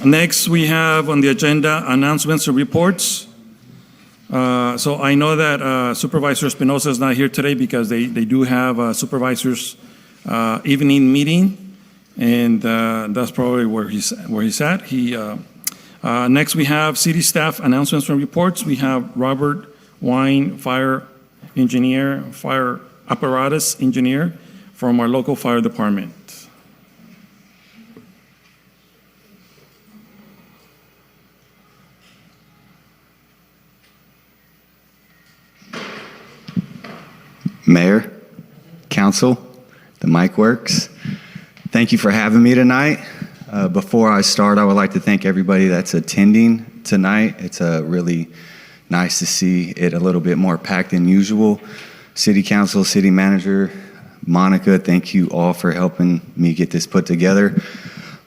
Next, we have on the agenda announcements and reports. So I know that Supervisor Espinosa is not here today because they do have a supervisor's evening meeting, and that's probably where he's at. Next, we have city staff announcements and reports. We have Robert Wine, fire engineer, fire apparatus engineer from our local fire department. Mayor, council, the mic works. Thank you for having me tonight. Before I start, I would like to thank everybody that's attending tonight. It's really nice to see it a little bit more packed than usual. City council, city manager, Monica, thank you all for helping me get this put together.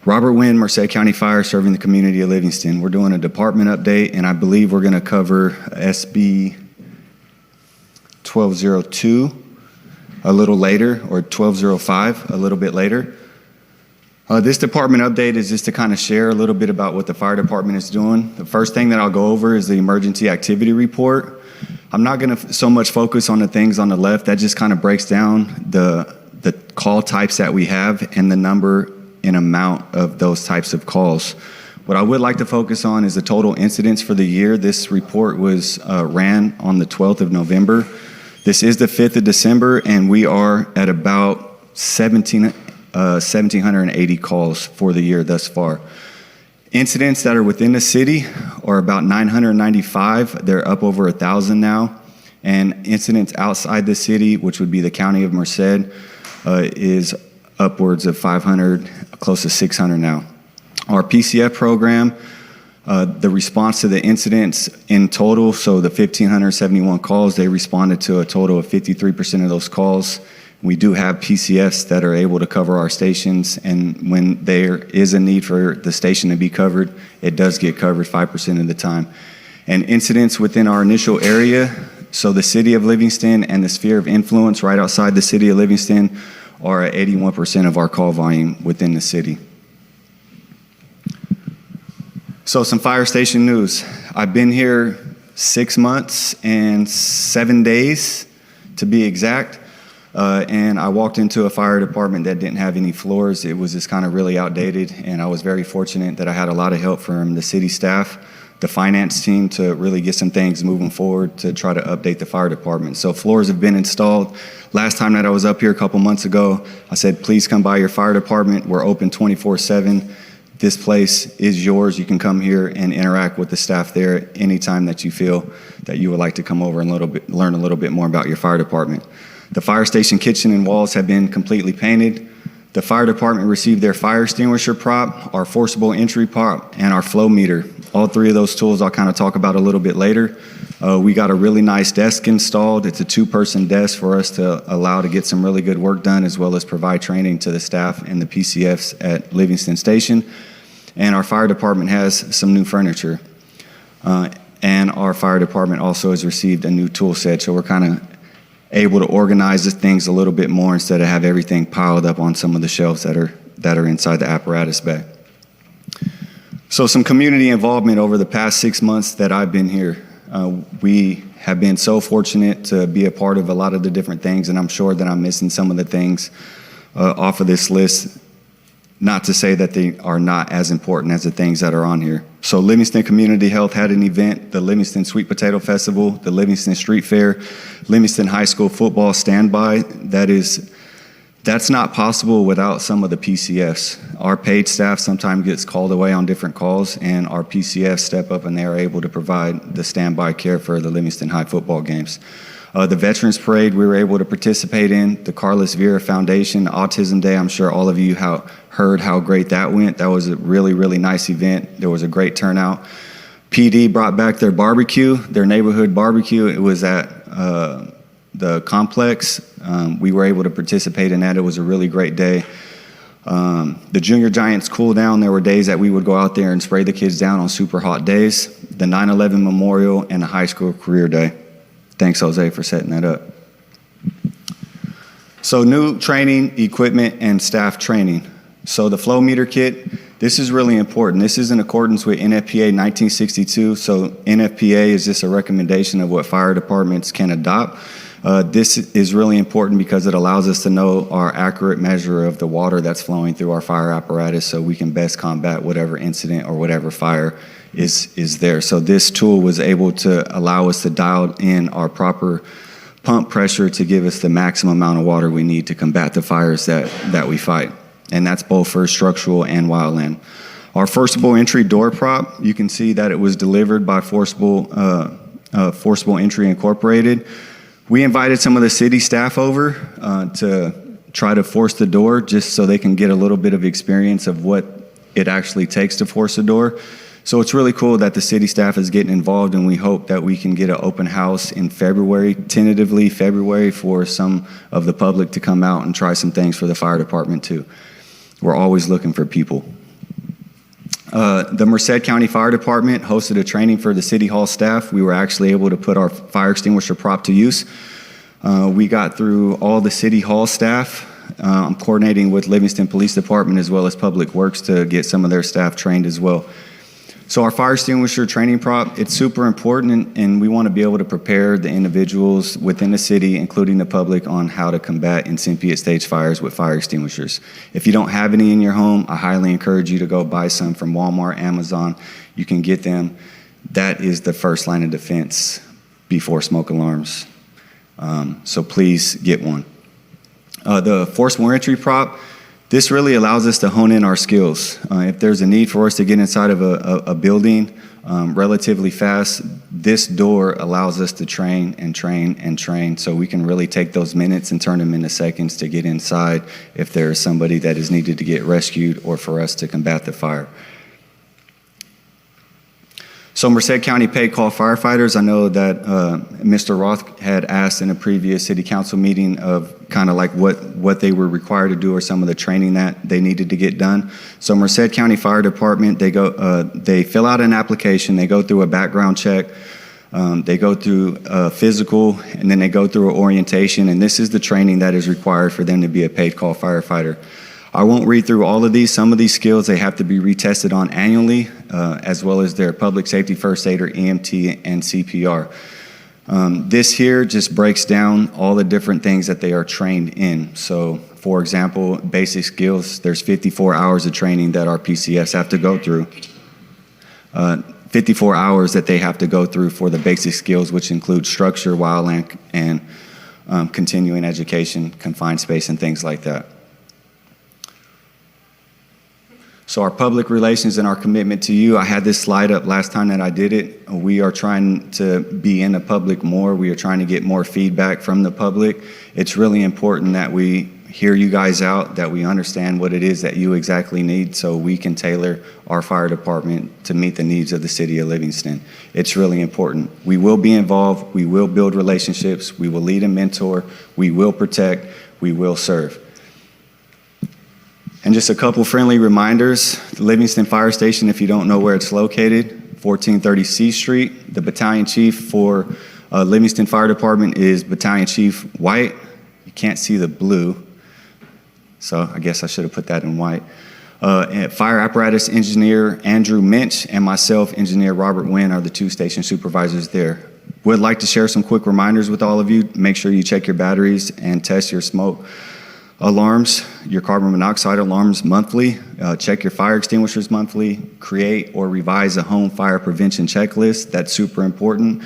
Robert Wynn, Merced County Fire, serving the community of Livingston. We're doing a department update, and I believe we're going to cover SB 1202 a little later, or 1205 a little bit later. This department update is just to kind of share a little bit about what the fire department is doing. The first thing that I'll go over is the emergency activity report. I'm not going to so much focus on the things on the left. That just kind of breaks down the call types that we have and the number and amount of those types of calls. What I would like to focus on is the total incidents for the year. This report was ran on the 12th of November. This is the 5th of December, and we are at about 1,780 calls for the year thus far. Incidents that are within the city are about 995. They're up over 1,000 now. And incidents outside the city, which would be the county of Merced, is upwards of 500, close to 600 now. Our PCF program, the response to the incidents in total, so the 1,571 calls, they responded to a total of 53% of those calls. We do have PCFs that are able to cover our stations, and when there is a need for the station to be covered, it does get covered 5% of the time. And incidents within our initial area, so the city of Livingston and the sphere of influence right outside the city of Livingston are at 81% of our call volume within the city. So some fire station news. I've been here 6 months and 7 days to be exact. And I walked into a fire department that didn't have any floors. It was just kind of really outdated, and I was very fortunate that I had a lot of help from the city staff, the finance team, to really get some things moving forward to try to update the fire department. So floors have been installed. Last time that I was up here a couple months ago, I said, please come by your fire department. We're open 24/7. This place is yours. You can come here and interact with the staff there anytime that you feel that you would like to come over and learn a little bit more about your fire department. The fire station kitchen and walls have been completely painted. The fire department received their fire extinguisher prop, our forcible entry prop, and our flow meter. All three of those tools I'll kind of talk about a little bit later. We got a really nice desk installed. It's a 2-person desk for us to allow to get some really good work done, as well as provide training to the staff and the PCFs at Livingston Station. And our fire department has some new furniture. And our fire department also has received a new tool set, so we're kind of able to organize the things a little bit more instead of have everything piled up on some of the shelves that are inside the apparatus bay. So some community involvement over the past 6 months that I've been here. We have been so fortunate to be a part of a lot of the different things, and I'm sure that I'm missing some of the things off of this list. Not to say that they are not as important as the things that are on here. So Livingston Community Health had an event, the Livingston Sweet Potato Festival, the Livingston Street Fair, Livingston High School football standby. That's not possible without some of the PCFs. Our paid staff sometimes gets called away on different calls, and our PCFs step up and they are able to provide the standby care for the Livingston High football games. The Veterans Parade we were able to participate in, the Carlos Vera Foundation, Autism Day, I'm sure all of you heard how great that went. That was a really, really nice event. There was a great turnout. PD brought back their barbecue, their neighborhood barbecue. It was at the complex. We were able to participate in that. It was a really great day. The Junior Giants cool down. There were days that we would go out there and spray the kids down on super hot days. The 9/11 Memorial and the High School Career Day. Thanks, Jose, for setting that up. So new training, equipment, and staff training. So the flow meter kit This is really important. This is in accordance with NFPA 1962. So NFPA is just a recommendation of what fire departments can adopt. This is really important because it allows us to know our accurate measure of the water that's flowing through our fire apparatus so we can best combat whatever incident or whatever fire is there. So this tool was able to allow us to dial in our proper pump pressure to give us the maximum amount of water we need to combat the fires that we fight. And that's both for structural and wildland. Our forcible entry door prop, you can see that it was delivered by Forcible Entry Incorporated. We invited some of the city staff over to try to force the door just so they can get a little bit of experience of what it actually takes to force a door. So it's really cool that the city staff is getting involved, and we hope that we can get an open house in February, tentatively February, for some of the public to come out and try some things for the fire department too. We're always looking for people. The Merced County Fire Department hosted a training for the City Hall staff. We were actually able to put our fire extinguisher prop to use. We got through all the City Hall staff. I'm coordinating with Livingston Police Department as well as Public Works to get some of their staff trained as well. So our fire extinguisher training prop, it's super important, and we want to be able to prepare the individuals within the city, including the public, on how to combat incipient stage fires with fire extinguishers. If you don't have any in your home, I highly encourage you to go buy some from Walmart, Amazon. You can get them. That is the first line of defense before smoke alarms. So please get one. The forcible entry prop, this really allows us to hone in our skills. If there's a need for us to get inside of a building relatively fast, this door allows us to train and train and train, so we can really take those minutes and turn them into seconds to get inside if there's somebody that is needed to get rescued or for us to combat the fire. So Merced County paid call firefighters, I know that Mr. Roth had asked in a previous city council meeting of kind of like what they were required to do or some of the training that they needed to get done. So Merced County Fire Department, they fill out an application, they go through a background check, they go through a physical, and then they go through an orientation, and this is the training that is required for them to be a paid call firefighter. I won't read through all of these. Some of these skills they have to be retested on annually, as well as their public safety first aid or EMT and CPR. This here just breaks down all the different things that they are trained in. So, for example, basic skills, there's 54 hours of training that our PCFs have to go through. 54 hours that they have to go through for the basic skills, which include structure, wildland, and continuing education, confined space, and things like that. So our public relations and our commitment to you, I had this slide up last time that I did it. We are trying to be in the public more. We are trying to get more feedback from the public. It's really important that we hear you guys out, that we understand what it is that you exactly need so we can tailor our fire department to meet the needs of the city of Livingston. It's really important. We will be involved. We will build relationships. We will lead and mentor. We will protect. We will serve. And just a couple friendly reminders, the Livingston Fire Station, if you don't know where it's located, 1430 C Street. The battalion chief for Livingston Fire Department is Battalion Chief White. You can't see the blue, so I guess I should have put that in white. And Fire Apparatus Engineer Andrew Minch and myself, Engineer Robert Wynn, are the two station supervisors there. Would like to share some quick reminders with all of you. Make sure you check your batteries and test your smoke alarms, your carbon monoxide alarms monthly, check your fire extinguishers monthly, create or revise a home fire prevention checklist. That's super important.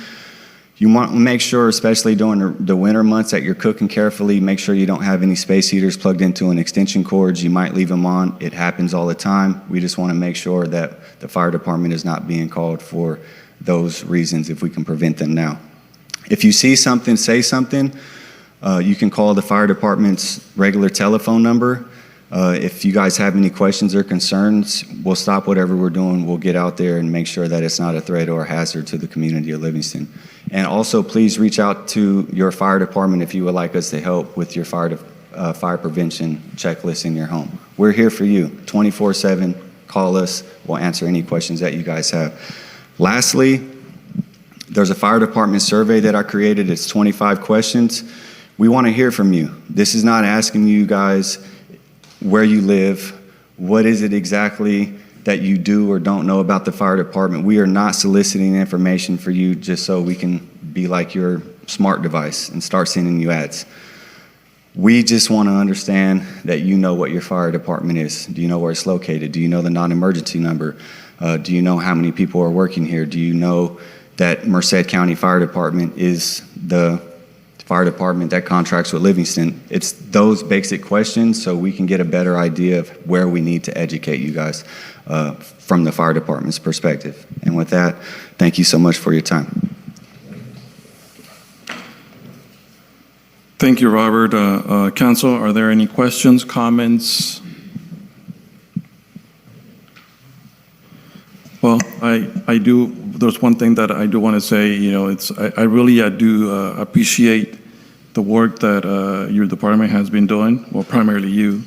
You want to make sure, especially during the winter months, that you're cooking carefully. Make sure you don't have any space heaters plugged into an extension cords. You might leave them on. It happens all the time. We just want to make sure that the fire department is not being called for those reasons if we can prevent them now. If you see something, say something. You can call the fire department's regular telephone number. If you guys have any questions or concerns, we'll stop whatever we're doing. We'll get out there and make sure that it's not a threat or a hazard to the community of Livingston. And also, please reach out to your fire department if you would like us to help with your fire prevention checklist in your home. We're here for you 24/7. Call us. We'll answer any questions that you guys have. Lastly, there's a fire department survey that I created. It's 25 questions. We want to hear from you. This is not asking you guys where you live, what is it exactly that you do or don't know about the fire department. We are not soliciting information for you just so we can be like your smart device and start sending you ads. We just want to understand that you know what your fire department is. Do you know where it's located? Do you know the non-emergency number? Do you know how many people are working here? Do you know that Merced County Fire Department is the fire department that contracts with Livingston? It's those basic questions so we can get a better idea of where we need to educate you guys from the fire department's perspective. And with that, thank you so much for your time. Thank you, Robert. Council, are there any questions, comments? Well, there's one thing that I do want to say, I really do appreciate the work that your department has been doing, well, primarily you,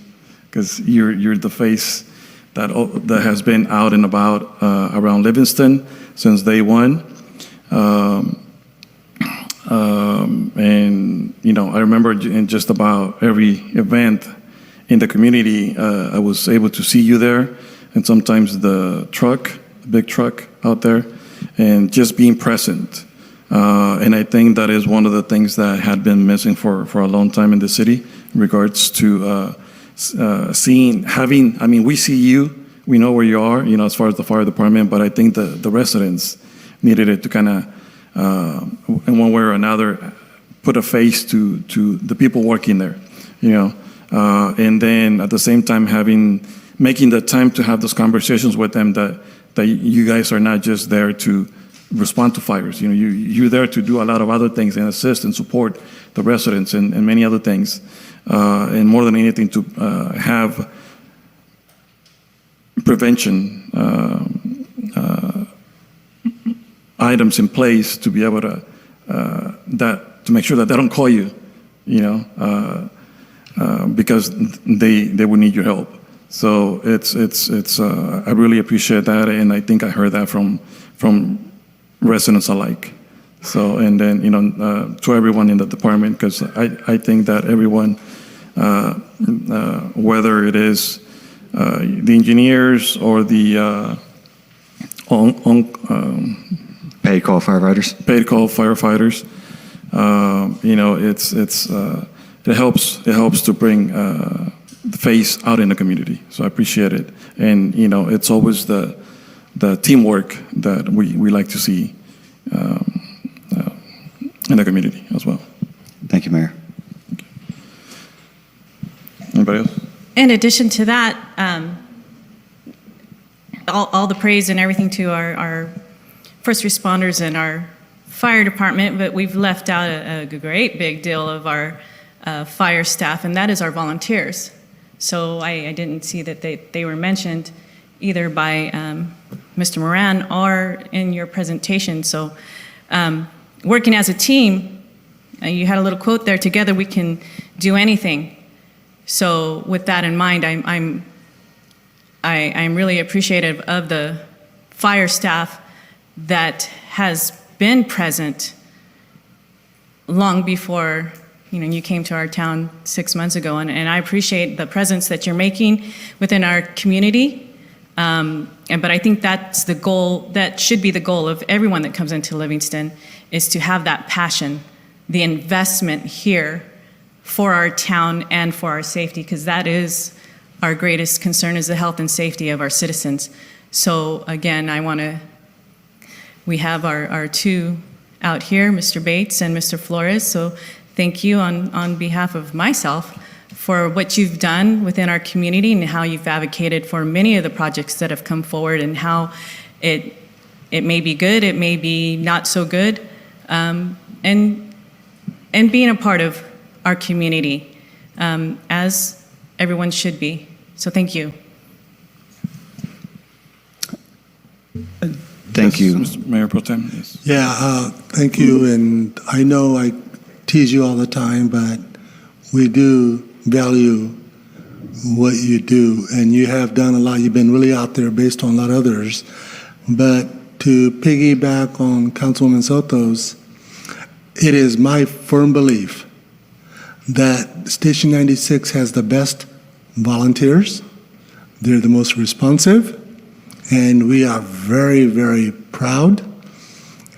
because you're the face that has been out and about around Livingston since day one. And I remember in just about every event in the community, I was able to see you there, and sometimes the big truck out there, and just being present. And I think that is one of the things that had been missing for a long time in the city in regards to we see you, we know where you are, as far as the fire department, but I think the residents needed it to kind of, in one way or another, put a face to the people working there, and then at the same time making the time to have those conversations with them that you guys are not just there to respond to fires. You're there to do a lot of other things and assist and support the residents and many other things, and more than anything to have prevention items in place to be able to to make sure that they don't call you, because they would need your help. So it's I really appreciate that, and I think I heard that from residents alike. So, and then to everyone in the department, because I think that everyone, whether it is the engineers or the Paid call firefighters. It helps to bring the face out in the community. So I appreciate it, and it's always the teamwork that we like to see in the community as well. Thank you, Mayor. Anybody else? In addition to that, all the praise and everything to our first responders and our fire department, but we've left out a great big deal of our fire staff, and that is our volunteers. So I didn't see that they were mentioned either by Mr. Moran or in your presentation. So working as a team, you had a little quote there, together we can do anything. So with that in mind, I'm really appreciative of the fire staff that has been present long before you came to our town 6 months ago, and I appreciate the presence that you're making within our community. But I think that's the goal, that should be the goal of everyone that comes into Livingston, is to have that passion, the investment here for our town and for our safety, because that is our greatest concern, is the health and safety of our citizens. So again, we have our two out here, Mr. Bates and Mr. Flores, so thank you on behalf of myself for what you've done within our community and how you've advocated for many of the projects that have come forward, and how it may be good, it may be not so good, and being a part of our community, as everyone should be. So thank you. Thank you. Mr. Mayor Pro Tem. Yes. Yeah, thank you. And I know I tease you all the time, but we do value what you do. And you have done a lot. You've been really out there based on a lot of others. But to piggyback on Councilwoman Soto's, it is my firm belief that Station 96 has the best volunteers. They're the most responsive. and we are very, very proud.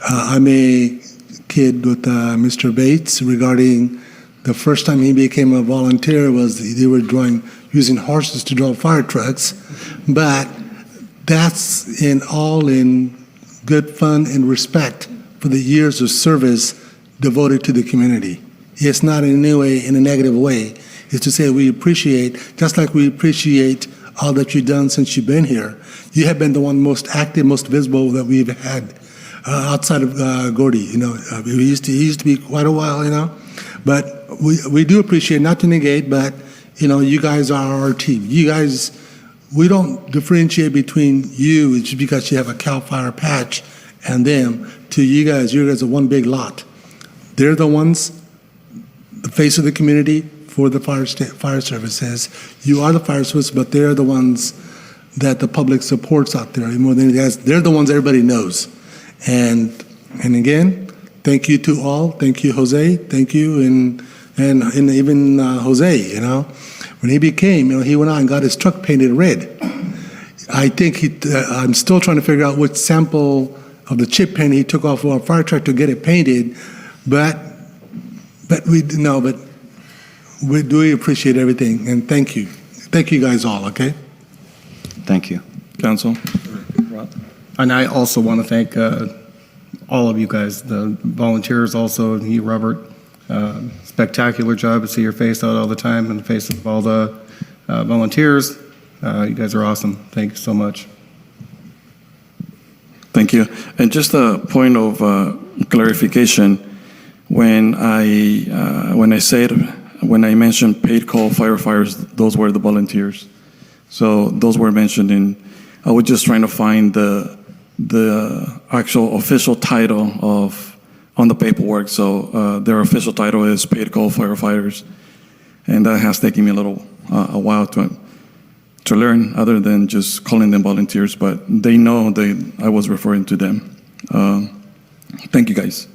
I'm a kid with Mr. Bates regarding the first time he became a volunteer was they were using horses to draw fire trucks, but that's in good fun and respect for the years of service devoted to the community. It's not in any way in a negative way. It's to say we appreciate, just like we appreciate all that you've done since you've been here. You have been the one most active, most visible that we've had outside of Gordy. You know, he used to be quite a while, you know, but we do appreciate, not to negate, but you know, you guys are our team. You guys, we don't differentiate between you just because you have a CAL FIRE patch and them. To you guys are one big lot. They're the ones, the face of the community for the fire services. You are the fire service, but they're the ones that the public supports out there more than anything else. They're the ones everybody knows. And again, thank you to all. Thank you, Jose. Thank you, and even Jose. You know, when he became, you know, he went out and got his truck painted red. I think I'm still trying to figure out which sample of the chip paint he took off of our fire truck to get it painted, but we do appreciate everything, and thank you guys all. Okay. Thank you. Council. And I also want to thank all of you guys, the volunteers also, you, Robert. Spectacular job to see your face out all the time in the face of all the volunteers. You guys are awesome. Thank you so much. Thank you. And just a point of clarification, when I mentioned paid call firefighters, those were the volunteers. So those were mentioned I was just trying to find the actual official title on the paperwork. So their official title is paid call firefighters, and that has taken me a while to learn, other than just calling them volunteers. But they know I was referring to them. Thank you, guys.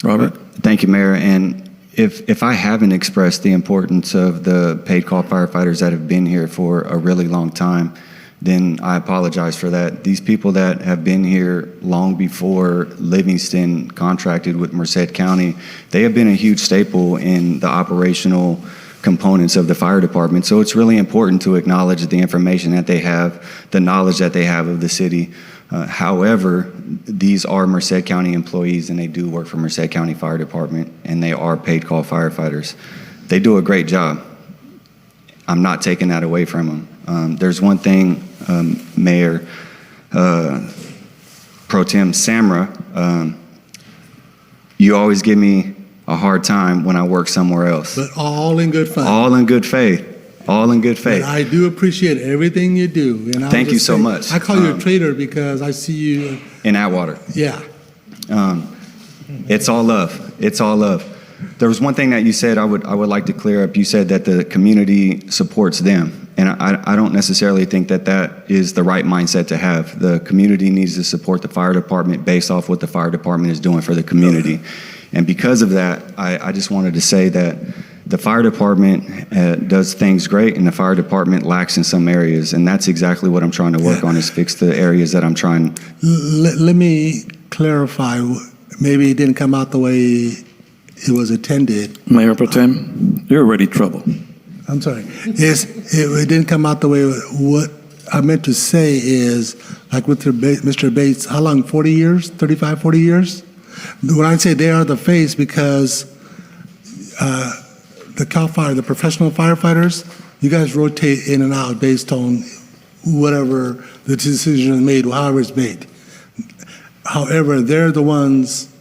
Robert. Thank you, Mayor. And if I haven't expressed the importance of the paid call firefighters that have been here for a really long time, then I apologize for that. These people that have been here long before Livingston contracted with Merced County, they have been a huge staple in the operational components of the fire department. So it's really important to acknowledge the information that they have, the knowledge that they have of the city. However, these are Merced County employees, and they do work for Merced County Fire Department, and they are paid call firefighters. They do a great job. I'm not taking that away from them. There's one thing, Mayor Pro Tem Samra, you always give me a hard time when I work somewhere else. But all in good fun. All in good faith. All in good faith. And I do appreciate everything you do. And Thank you so much. I call you a traitor because I see you. In Atwater. Yeah. It's all love. It's all love. There was one thing that you said I would like to clear up. You said that the community supports them. And I don't necessarily think that is the right mindset to have. The community needs to support the fire department based off what the fire department is doing for the community. And because of that, I just wanted to say that the fire department does things great, and the fire department lacks in some areas. And that's exactly what I'm trying to work on, is fix the areas that I'm trying. Let me clarify. Maybe it didn't come out the way it was intended. Mayor Pro Tem, you're already trouble. I'm sorry. It didn't come out the way. What I meant to say is, like with Mr. Bates, how long, 40 years, 35, 40 years? When I say they are the face, because the CAL FIRE, the professional firefighters, you guys rotate in and out based on whatever the decision is made, however it's made. However, they're the ones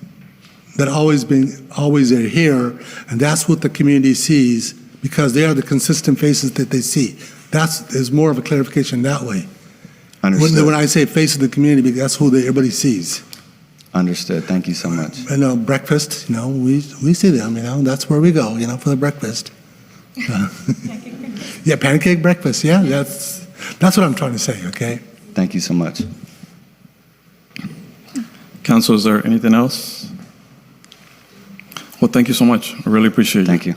that always are here, and that's what the community sees, because they are the consistent faces that they see. Is more of a clarification that way. Understood. When I say face of the community, that's who everybody sees. Understood. Thank you so much. And breakfast, we see them, that's where we go, for the breakfast. Yeah, pancake breakfast, yeah, that's what I'm trying to say, okay? Thank you so much. Council, is there anything else? Well, thank you so much. I really appreciate it. Thank you.